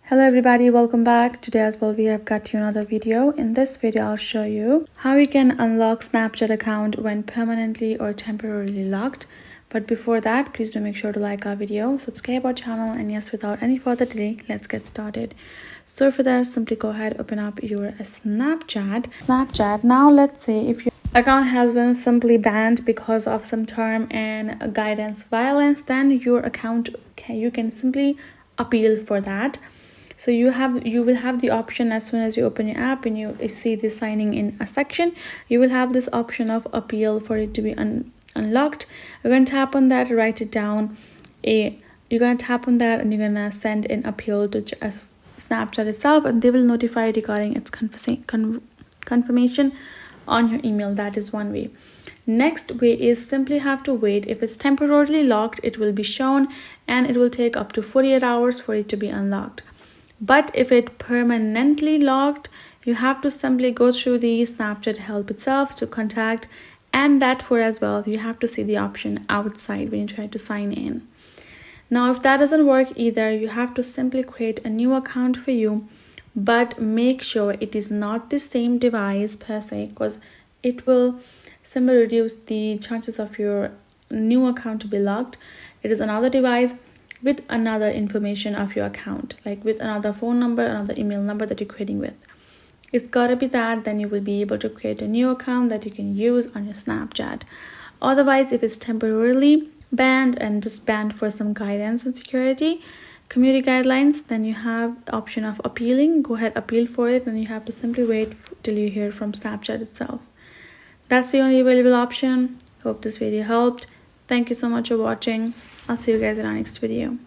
Hello everybody, welcome back. Today as well we have got you another video. In this video I'll show you how you can unlock Snapchat account when permanently or temporarily locked. But before that, please do make sure to like our video, subscribe our channel, and yes, without any further delay, let's get started. So for that, simply go ahead, open up your Snapchat. Now let's say if your account has been simply banned because of some term and guidance violence, then your account you can simply appeal for that. So you will have the option as soon as you open your app and you see the signing in a section, you will have this option of appeal for it to be unlocked. You're going to tap on that, write it down. You're going to tap on that and you're going to send an appeal to Snapchat itself, and they will notify you regarding its confirmation on your email. That is one way. Next way is simply have to wait. If it's temporarily locked, it will be shown and it will take up to 48 hours for it to be unlocked. But if it permanently locked, you have to simply go through the Snapchat help itself to contact, and that for as well you have to see the option outside when you try to sign in. Now if that doesn't work either, you have to simply create a new account for you, but make sure it is not the same device per se, because it will simply reduce the chances of your new account to be locked. It is another device with another information of your account, like with another phone number, another email number that you're creating with. It's gotta be that, then you will be able to create a new account that you can use on your Snapchat. Otherwise, if it's temporarily banned and just banned for some guidance and security community guidelines, then you have the option of appealing. Go ahead, appeal for it, and you have to simply wait till you hear from Snapchat itself. That's the only available option. Hope this video helped. Thank you so much for watching. I'll see you guys in our next video.